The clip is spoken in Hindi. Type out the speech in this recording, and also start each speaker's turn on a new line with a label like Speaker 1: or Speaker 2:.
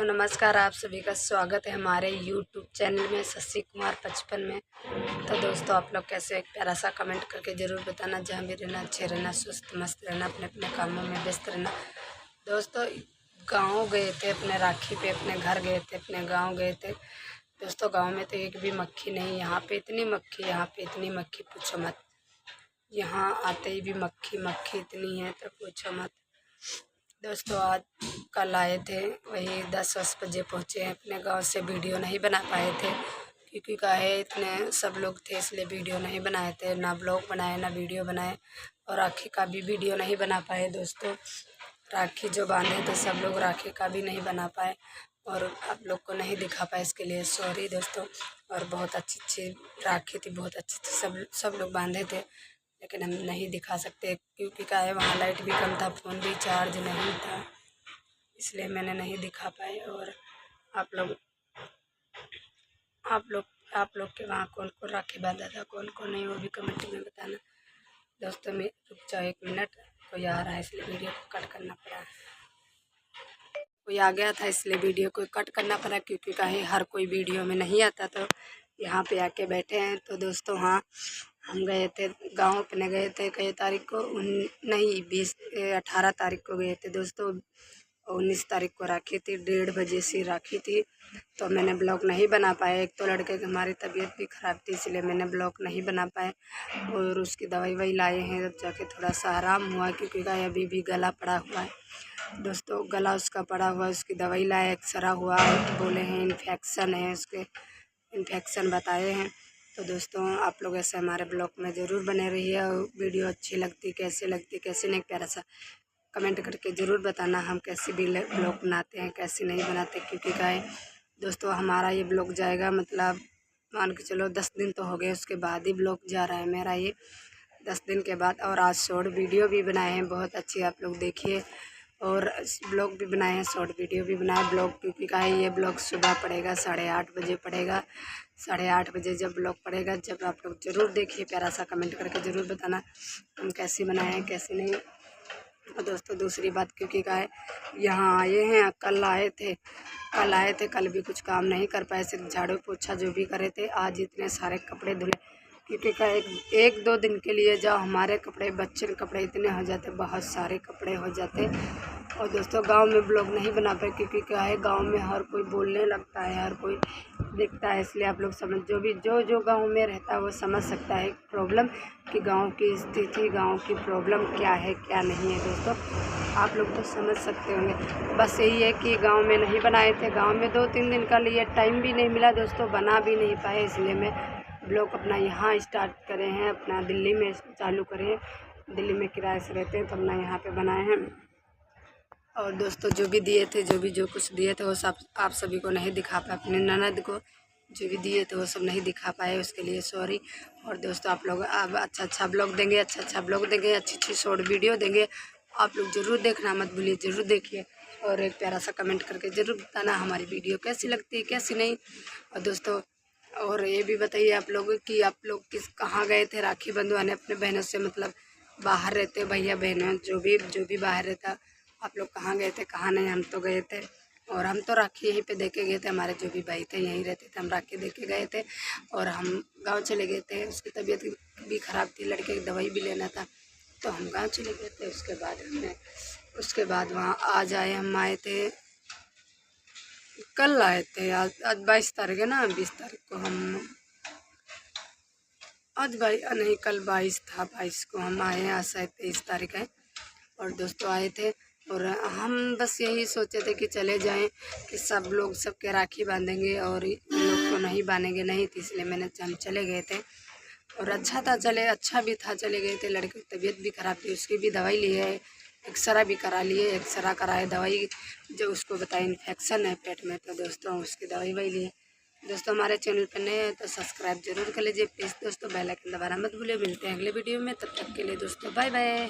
Speaker 1: दोस्तों नमस्कार, आप सभी का स्वागत है हमारे YouTube चैनल में शशि कुमार 55 में। तो दोस्तों आप लोग कैसे, एक प्यारा सा कमेंट करके ज़रूर बताना। जहाँ भी रहना, अच्छे रहना, स्वस्थ मस्त रहना, अपने अपने कामों में व्यस्त रहना। दोस्तों गाँव गए थे, अपने राखी पे अपने घर गए थे, अपने गाँव गए थे। दोस्तों गाँव में तो एक भी मक्खी नहीं, यहाँ पे इतनी मक्खी, यहाँ पे इतनी मक्खी पूछो मत। यहाँ आते ही भी मक्खी मक्खी इतनी है तो पूछो मत। दोस्तों आज कल आए थे, वही 10-10 बजे पहुँचे हैं अपने गांव से। वीडियो नहीं बना पाए थे क्योंकि काहे इतने सब लोग थे, इसलिए वीडियो नहीं बनाए थे। ना ब्लॉग बनाए ना वीडियो बनाए, और राखी का भी वीडियो नहीं बना पाए। दोस्तों राखी जो बांधे थे सब लोग, राखी का भी नहीं बना पाए और आप लोग को नहीं दिखा पाए, इसके लिए सॉरी दोस्तों। और बहुत अच्छी राखी थी, बहुत अच्छी सब लोग बांधे थे, लेकिन हम नहीं दिखा सकते क्योंकि क्या है वहाँ लाइट भी कम था, फ़ोन भी चार्ज नहीं था, इसलिए मैंने नहीं दिखा पाए। और आप लोग के वहाँ कौन कौन राखी बांधा था, कौन कौन नहीं, वो भी कमेंट में बताना। दोस्तों मैं रुक जाओ 1 मिनट, कोई आ रहा है इसलिए वीडियो को कट करना पड़ा। कोई आ गया था इसलिए वीडियो को कट करना पड़ा, क्योंकि कहीं हर कोई वीडियो में नहीं आता, तो यहाँ पे आके बैठे हैं। तो दोस्तों हाँ, हम गए थे गांव, अपने गए थे कई तारीख को, नहीं 18 तारीख को गए थे दोस्तों। 19 तारीख को राखी थी, 1:30 बजे से राखी थी, तो मैंने ब्लॉग नहीं बना पाया। एक तो लड़के की हमारी तबीयत भी ख़राब थी, इसलिए मैंने ब्लॉग नहीं बना पाए। और उसकी दवाई वही लाए हैं, जब जाके थोड़ा सा आराम हुआ, क्योंकि अभी भी गला पड़ा हुआ है दोस्तों। गला उसका पड़ा हुआ है, उसकी दवाई लाए, एक्सरा हुआ, बोले हैं इन्फेक्शन है, उसके इन्फेक्शन बताए हैं। तो दोस्तों आप लोग ऐसे हमारे ब्लॉग में ज़रूर बने रहिए, और वीडियो अच्छी लगती कैसे नहीं, प्यारा सा कमेंट करके ज़रूर बताना। हम कैसे भी ब्लॉग बनाते हैं, कैसे नहीं बनाते, क्योंकि क्या है दोस्तों हमारा ये ब्लॉग जाएगा, मतलब मान के चलो 10 दिन तो हो गए, उसके बाद ही ब्लॉग जा रहा है मेरा ये, 10 दिन के बाद। और आज शॉर्ट वीडियो भी बनाए हैं बहुत अच्छी, आप लोग देखिए। और ब्लॉग भी बनाए हैं, शॉर्ट वीडियो भी बनाए। ब्लॉग क्योंकि का है ये ब्लॉग सुबह पड़ेगा, 8:30 बजे पड़ेगा। 8:30 बजे जब ब्लॉग पड़ेगा, जब आप लोग ज़रूर देखिए, प्यारा सा कमेंट करके ज़रूर बताना हम कैसे बनाए हैं कैसे नहीं। और दोस्तों दूसरी बात, क्योंकि का है यहाँ आए हैं, कल भी कुछ काम नहीं कर पाए, सिर्फ झाड़ू पोछा जो भी करे थे। आज इतने सारे कपड़े धुले, क्योंकि का एक 2 दिन के लिए जाओ, हमारे कपड़े, बच्चे के कपड़े इतने हो जाते, बहुत सारे कपड़े हो जाते। और दोस्तों गांव में ब्लॉग नहीं बना पाए, क्योंकि क्या है गांव में हर कोई बोलने लगता है, हर कोई दिखता है, इसलिए आप लोग समझ, जो गांव में रहता है वो समझ सकता है प्रॉब्लम, कि गांव की स्थिति, गांव की प्रॉब्लम क्या है क्या नहीं है। दोस्तों आप लोग तो समझ सकते होंगे। बस यही है कि गांव में नहीं बनाए थे, गांव में 2-3 दिन का लिए टाइम भी नहीं मिला दोस्तों, बना भी नहीं पाए, इसलिए मैं ब्लॉग अपना यहाँ स्टार्ट करे हैं, अपना दिल्ली में चालू करे हैं। दिल्ली में किराए से रहते हैं, तो अपना यहाँ पे बनाए हैं। और दोस्तों जो भी दिए थे, जो कुछ दिए थे वो सब आप सभी को नहीं दिखा पाए, अपने ननद को जो भी दिए थे वो सब नहीं दिखा पाए, उसके लिए सॉरी। और दोस्तों आप लोग अब अच्छा ब्लॉग देंगे, अच्छी शॉर्ट वीडियो देंगे, आप लोग ज़रूर देखना मत भूलिए, ज़रूर देखिए। और एक प्यारा सा कमेंट करके ज़रूर बताना हमारी वीडियो कैसी लगती है कैसी नहीं। और दोस्तों और ये भी बताइए आप लोग कि आप लोग कहाँ गए थे राखी बंधवाने अपने बहनों से, मतलब बाहर रहते भैया बहनों जो भी बाहर रहता, आप लोग कहाँ गए थे कहाँ नहीं। हम तो गए थे, और हम तो राखी यहीं पे देके गए थे, हमारे जो भी भाई थे यहीं रहते थे, हम राखी देके गए थे। और हम गांव चले गए थे, उसकी तबीयत भी ख़राब थी, लड़के की दवाई भी लेना था, तो हम गांव चले गए थे। उसके बाद वहाँ आज आए, हम आए थे कल आए थे, आज 22 तारीख है ना, 20 तारीख को हम, आज नहीं कल 22 था, 22 को हम आए हैं, आज शायद 23 तारीख है। और दोस्तों आए थे, और हम बस यही सोचे थे कि चले जाएं, कि सब लोग सबके राखी बांधेंगे और इन लोग को नहीं बांधेंगे, नहीं थी, इसलिए हम चले गए थे। और अच्छा भी था, चले गए थे। लड़के की तबीयत भी ख़राब थी, उसकी भी दवाई ली है, एक्सरा भी करा लिए, एक्सरा कराए, दवाई जो उसको बताए इन्फेक्शन है पेट में, तो दोस्तों उसकी दवाई वही लिए। दोस्तों हमारे चैनल पर नए हैं तो सब्सक्राइब जरूर कर लीजिए प्लीज़ दोस्तों, बेल आइकन दबाना मत भूलिए। मिलते हैं अगले वीडियो में, तब तक के लिए दोस्तों बाय बाय।